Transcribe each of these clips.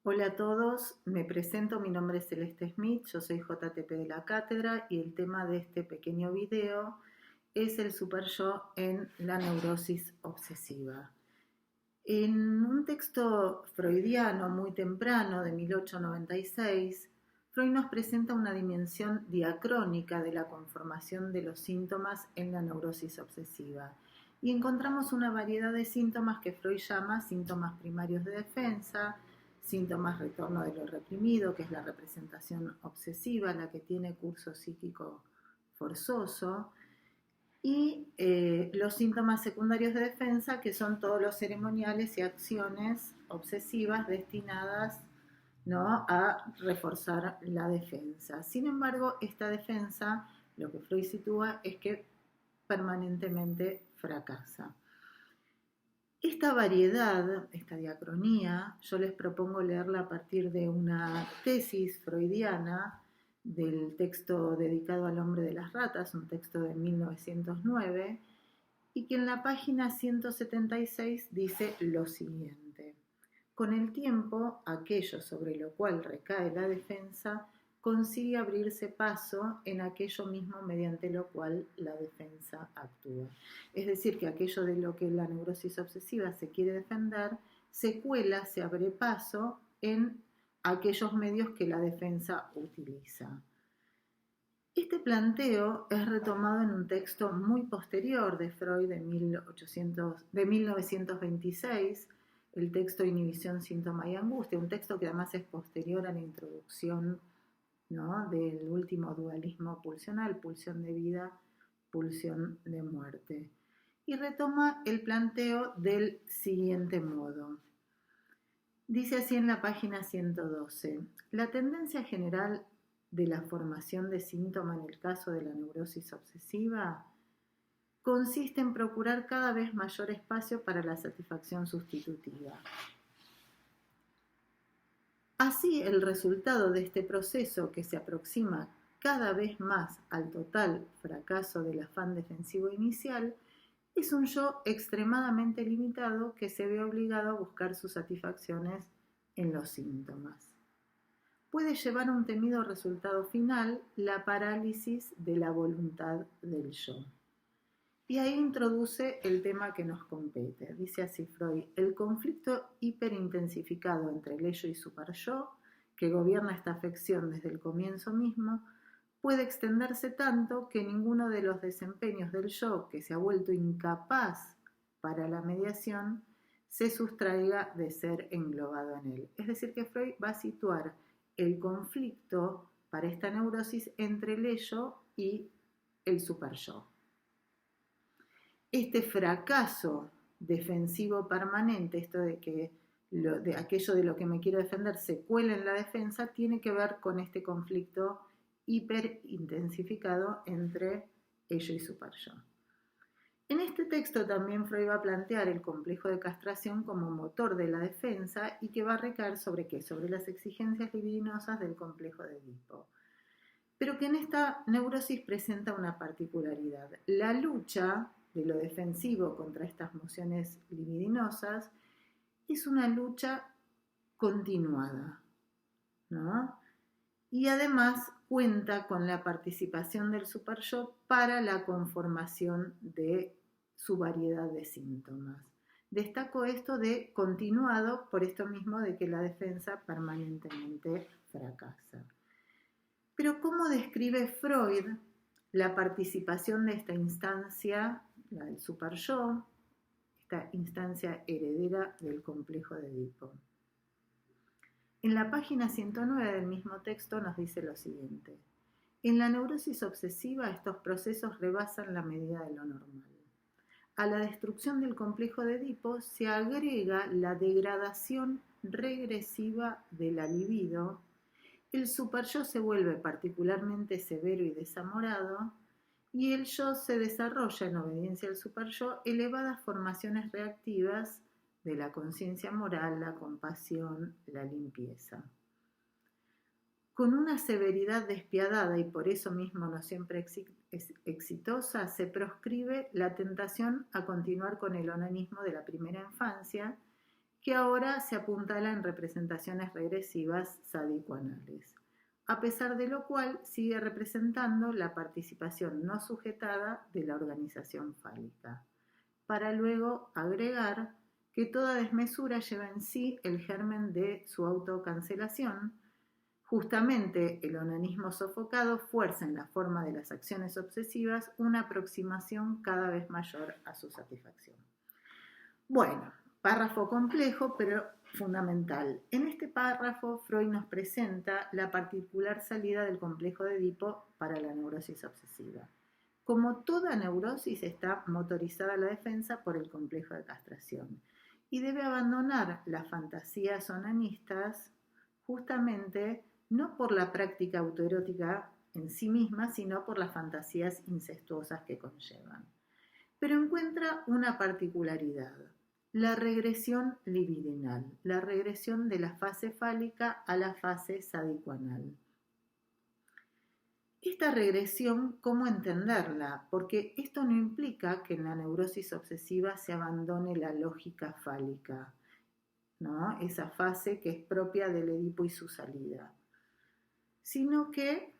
Hola a todos, me presento, mi nombre es Celeste Smith, yo soy JTP de la cátedra y el tema de este pequeño video es el superyo en la neurosis obsesiva. En un texto freudiano muy temprano de 1896, Freud nos presenta una dimensión diacrónica de la conformación de los síntomas en la neurosis obsesiva y encontramos una variedad de síntomas que Freud llama síntomas primarios de defensa, síntomas retorno de lo reprimido, que es la representación obsesiva, la que tiene curso psíquico forzoso, y los síntomas secundarios de defensa, que son todos los ceremoniales y acciones obsesivas destinadas, ¿no?, a reforzar la defensa. Sin embargo, esta defensa, lo que Freud sitúa es que permanentemente fracasa. Esta variedad, esta diacronía, yo les propongo leerla a partir de una tesis freudiana del texto dedicado al hombre de las ratas, un texto de 1909, y que en la página 176 dice lo siguiente: con el tiempo, aquello sobre lo cual recae la defensa consigue abrirse paso en aquello mismo mediante lo cual la defensa actúa. Es decir, que aquello de lo que la neurosis obsesiva se quiere defender se cuela, se abre paso en aquellos medios que la defensa utiliza. Este planteo es retomado en un texto muy posterior de Freud de 1926, el texto Inhibición, Síntoma y Angustia, un texto que además es posterior a la introducción, ¿no?, del último dualismo pulsional, pulsión de vida, pulsión de muerte. Y retoma el planteo del siguiente modo. Dice así en la página 112: la tendencia general de la formación de síntoma en el caso de la neurosis obsesiva consiste en procurar cada vez mayor espacio para la satisfacción sustitutiva. Así, el resultado de este proceso, que se aproxima cada vez más al total fracaso del afán defensivo inicial, es un yo extremadamente limitado que se ve obligado a buscar sus satisfacciones en los síntomas. Puede llevar a un temido resultado final, la parálisis de la voluntad del yo. Y ahí introduce el tema que nos compete. Dice así Freud: el conflicto hiperintensificado entre el ello y superyo, que gobierna esta afección desde el comienzo mismo, puede extenderse tanto que ninguno de los desempeños del yo, que se ha vuelto incapaz para la mediación, se sustraiga de ser englobado en él. Es decir, que Freud va a situar el conflicto para esta neurosis entre el ello y el superyo. Este fracaso defensivo permanente, esto de que de aquello de lo que me quiero defender se cuela en la defensa, tiene que ver con este conflicto hiperintensificado entre ello y superyo. En este texto también Freud va a plantear el complejo de castración como motor de la defensa y que va a recaer sobre ¿qué? Sobre las exigencias libidinosas del complejo de Edipo. Pero que en esta neurosis presenta una particularidad. La lucha de lo defensivo contra estas mociones libidinosas es una lucha continuada, ¿no? Y además cuenta con la participación del superyo para la conformación de su variedad de síntomas. Destaco esto de continuado por esto mismo de que la defensa permanentemente fracasa. Pero ¿cómo describe Freud la participación de esta instancia, la del superyo, esta instancia heredera del complejo de Edipo? En la página 109 del mismo texto nos dice lo siguiente: en la neurosis obsesiva estos procesos rebasan la medida de lo normal. A la destrucción del complejo de Edipo se agrega la degradación regresiva de la libido, el superyo se vuelve particularmente severo y desamorado, y el yo se desarrolla en obediencia al superyo elevadas formaciones reactivas de la conciencia moral, la compasión, la limpieza. Con una severidad despiadada y por eso mismo no siempre exitosa, se proscribe la tentación a continuar con el onanismo de la primera infancia, que ahora se apuntala en representaciones regresivas sádico-anales, a pesar de lo cual sigue representando la participación no sujetada de la organización fálica, para luego agregar que toda desmesura lleva en sí el germen de su autocancelación. Justamente el onanismo sofocado fuerza en la forma de las acciones obsesivas una aproximación cada vez mayor a su satisfacción. Bueno, párrafo complejo, pero fundamental. En este párrafo, Freud nos presenta la particular salida del complejo de Edipo para la neurosis obsesiva. Como toda neurosis está motorizada a la defensa por el complejo de castración y debe abandonar las fantasías onanistas justamente no por la práctica autoerótica en sí misma, sino por las fantasías incestuosas que conllevan. Pero encuentra una particularidad: la regresión libidinal, la regresión de la fase fálica a la fase sádico-anal. Esta regresión, ¿cómo entenderla? Porque esto no implica que en la neurosis obsesiva se abandone la lógica fálica, ¿no? Esa fase que es propia del Edipo y su salida, sino que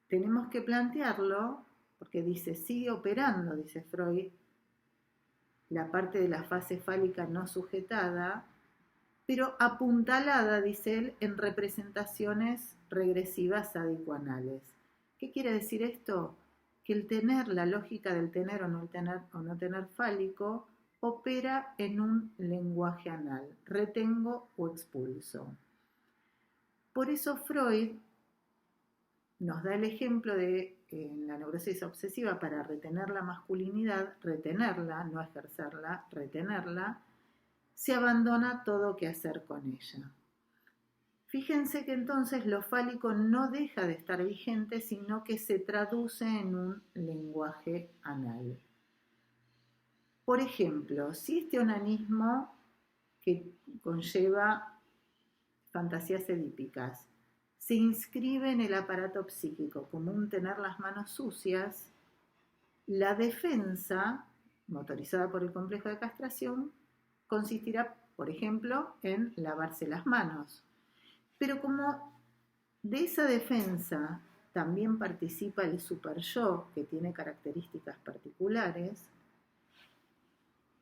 tenemos que plantearlo, porque dice, sigue operando, dice Freud, la parte de la fase fálica no sujetada, pero apuntalada, dice él, en representaciones regresivas sádico-anales. ¿Qué quiere decir esto? Que el tener, la lógica del tener o no tener fálico, opera en un lenguaje anal, retengo o expulso. Por eso Freud nos da el ejemplo de, en la neurosis obsesiva, para retener la masculinidad, retenerla, no ejercerla, retenerla, se abandona todo que hacer con ella. Fíjense que entonces lo fálico no deja de estar vigente, sino que se traduce en un lenguaje anal. Por ejemplo, si este onanismo que conlleva fantasías edípicas se inscribe en el aparato psíquico como un tener las manos sucias, la defensa, motorizada por el complejo de castración, consistirá, por ejemplo, en lavarse las manos. Pero como de esa defensa también participa el superyo, que tiene características particulares,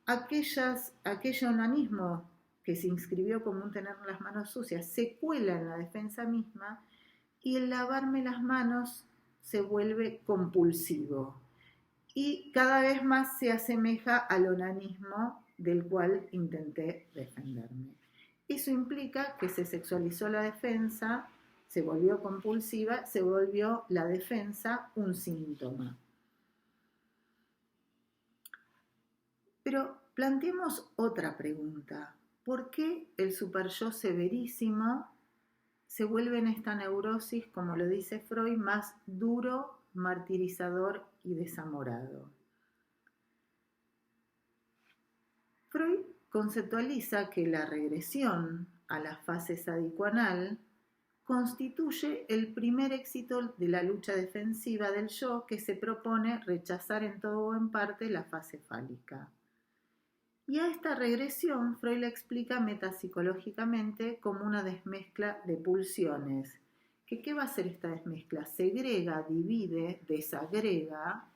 aquel onanismo que se inscribió como un tener las manos sucias se cuela en la defensa misma y el lavarme las manos se vuelve compulsivo y cada vez más se asemeja al onanismo del cual intenté defenderme. Eso implica que se sexualizó la defensa, se volvió compulsiva, se volvió la defensa un síntoma. Pero planteemos otra pregunta. ¿Por qué el superyo severísimo se vuelve en esta neurosis, como lo dice Freud, más duro, martirizador y desamorado? Freud conceptualiza que la regresión a la fase sádico-anal constituye el primer éxito de la lucha defensiva del yo que se propone rechazar en todo o en parte la fase fálica. Y a esta regresión Freud la explica metapsicológicamente como una desmezcla de pulsiones. ¿Qué va a hacer esta desmezcla? Segrega, divide, desagrega,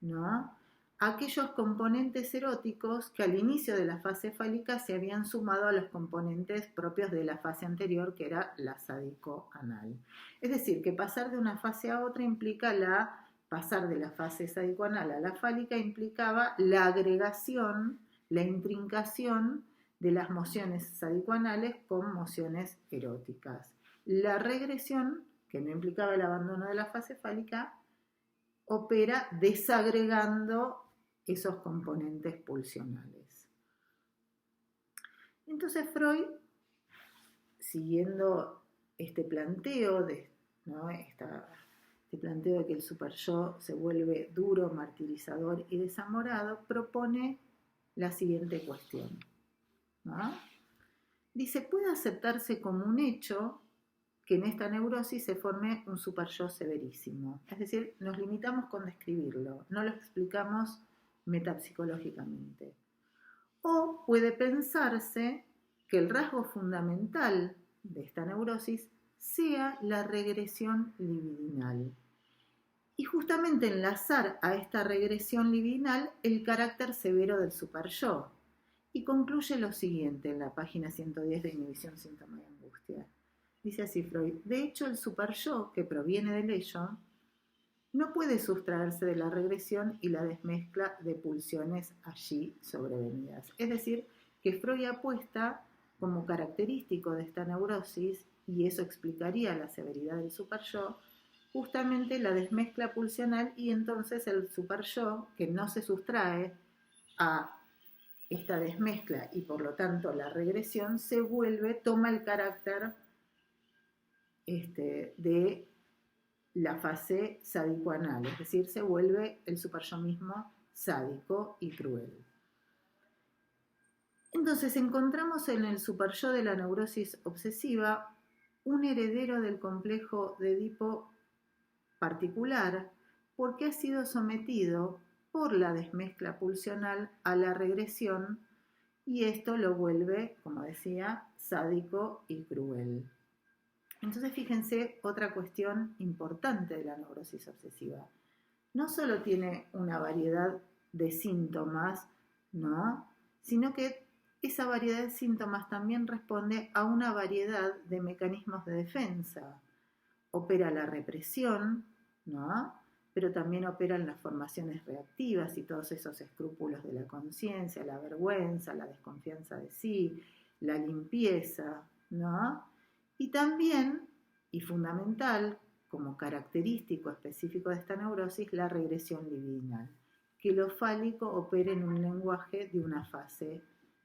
¿no?, aquellos componentes eróticos que al inicio de la fase fálica se habían sumado a los componentes propios de la fase anterior, que era la sádico-anal. Es decir, que pasar de una fase a otra pasar de la fase sádico-anal a la fálica implicaba la agregación, la intrincación de las mociones sádico-anales con mociones eróticas. La regresión, que no implicaba el abandono de la fase fálica, opera desagregando esos componentes pulsionales. Entonces Freud, siguiendo este planteo, este planteo de que el superyo se vuelve duro, martirizador y desamorado, propone la siguiente cuestión, ¿no? Dice, ¿puede aceptarse como un hecho que en esta neurosis se forme un superyo severísimo? Es decir, nos limitamos con describirlo, no lo explicamos metapsicológicamente. O puede pensarse que el rasgo fundamental de esta neurosis sea la regresión libidinal. Y justamente enlazar a esta regresión libidinal el carácter severo del superyo. Y concluye lo siguiente en la página 110 de Inhibición, Síntoma y Angustia. Dice así Freud: de hecho, el superyo, que proviene del ello, no puede sustraerse de la regresión y la desmezcla de pulsiones allí sobrevenidas. Es decir, que Freud apuesta como característico de esta neurosis, y eso explicaría la severidad del superyo, justamente la desmezcla pulsional, y entonces el superyo, que no se sustrae a esta desmezcla y por lo tanto la regresión, toma el carácter de la fase sádico-anal, es decir, se vuelve el superyo mismo sádico y cruel. Entonces encontramos en el superyo de la neurosis obsesiva un heredero del complejo de Edipo particular, porque ha sido sometido por la desmezcla pulsional a la regresión, y esto lo vuelve, como decía, sádico y cruel. Entonces fíjense otra cuestión importante de la neurosis obsesiva. No solo tiene una variedad de síntomas, ¿no?, sino que esa variedad de síntomas también responde a una variedad de mecanismos de defensa. Opera la represión, ¿no?, pero también operan las formaciones reactivas y todos esos escrúpulos de la conciencia, la vergüenza, la desconfianza de sí, la limpieza, ¿no? Y también, y fundamental, como característico específico de esta neurosis, la regresión libidinal, que lo fálico opere en un lenguaje de una fase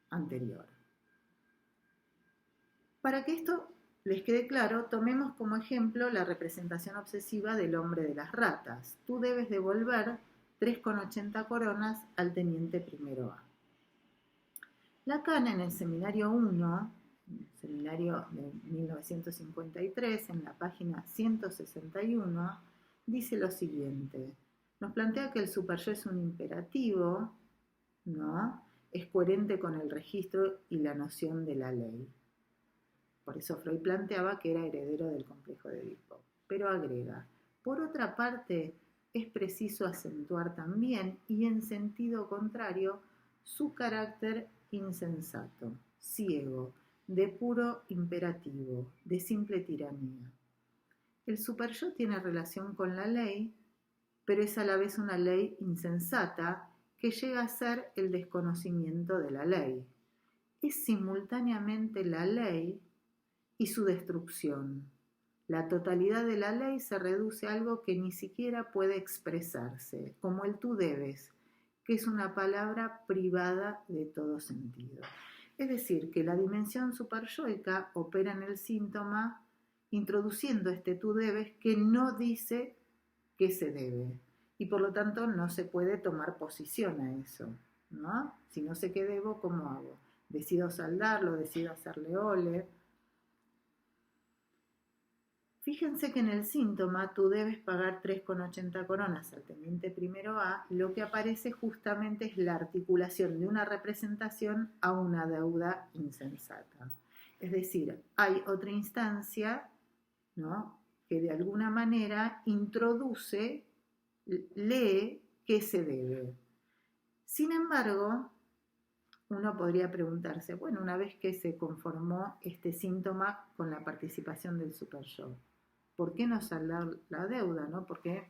anterior. Para que esto les quede claro, tomemos como ejemplo la representación obsesiva del hombre de las ratas. Tú debes devolver 3,80 coronas al teniente primero A. Lacan, en el seminario 1, seminario de 1953, en la página 161, dice lo siguiente: nos plantea que el superyo es un imperativo, ¿no?, es coherente con el registro y la noción de la ley. Por eso Freud planteaba que era heredero del complejo de Edipo. Pero agrega: por otra parte, es preciso acentuar también, y en sentido contrario, su carácter insensato, ciego, de puro imperativo, de simple tiranía. El superyo tiene relación con la ley, pero es a la vez una ley insensata que llega a ser el desconocimiento de la ley. Es simultáneamente la ley y su destrucción. La totalidad de la ley se reduce a algo que ni siquiera puede expresarse, como el tú debes, que es una palabra privada de todo sentido. Es decir, que la dimensión superyoica opera en el síntoma introduciendo este tú debes que no dice que se debe, y por lo tanto no se puede tomar posición a eso, ¿no? Si no sé qué debo, ¿cómo hago? Decido saldarlo, decido hacerle ole. Fíjense que en el síntoma tú debes pagar 3,80 coronas al teniente primero A, lo que aparece justamente es la articulación de una representación a una deuda insensata. Es decir, hay otra instancia, ¿no?, que de alguna manera introduce, lee qué se debe. Sin embargo, uno podría preguntarse, bueno, una vez que se conformó este síntoma con la participación del superyo, ¿por qué no saldar la deuda, no? ¿Por qué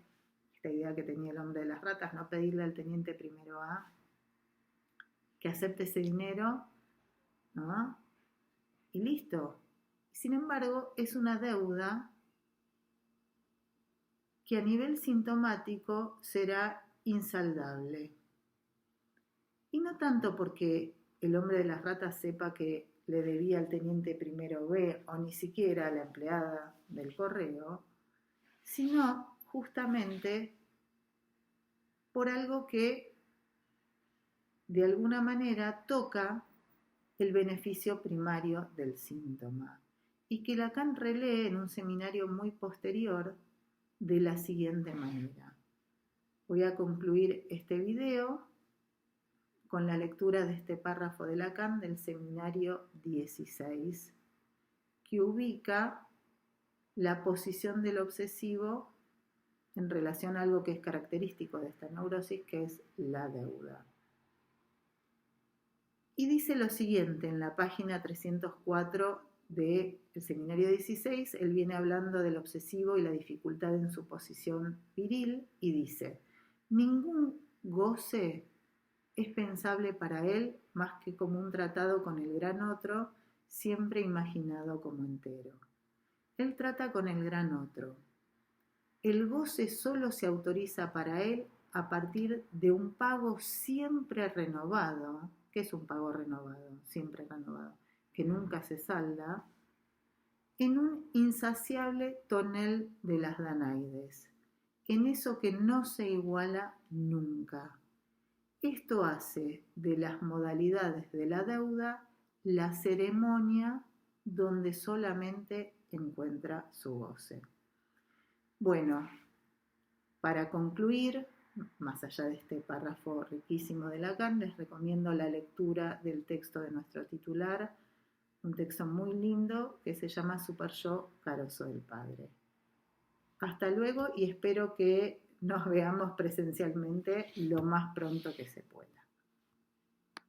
esta idea que tenía el hombre de las ratas, no pedirle al teniente primero A que acepte ese dinero, ¿no?, y listo? Sin embargo, es una deuda que a nivel sintomático será insaldable. Y no tanto porque el hombre de las ratas sepa que le debía al teniente primero B o ni siquiera a la empleada del correo, sino justamente por algo que de alguna manera toca el beneficio primario del síntoma, y que Lacan relee en un seminario muy posterior de la siguiente manera. Voy a concluir este video con la lectura de este párrafo de Lacan del seminario 16, que ubica la posición del obsesivo en relación a algo que es característico de esta neurosis, que es la deuda. Y dice lo siguiente en la página 304 del seminario 16, él viene hablando del obsesivo y la dificultad en su posición viril y dice: ningún goce es pensable para él más que como un tratado con el gran otro, siempre imaginado como entero. Él trata con el gran otro. El goce solo se autoriza para él a partir de un pago siempre renovado. ¿Qué es un pago renovado? Siempre renovado, que nunca se salda, en un insaciable tonel de las Danaides, en eso que no se iguala nunca. Esto hace de las modalidades de la deuda la ceremonia donde solamente encuentra su goce. Bueno, para concluir, más allá de este párrafo riquísimo de Lacan, les recomiendo la lectura del texto de nuestro titular, un texto muy lindo que se llama Super Yo, Carozo del Padre. Hasta luego y espero que nos veamos presencialmente lo más pronto que se pueda.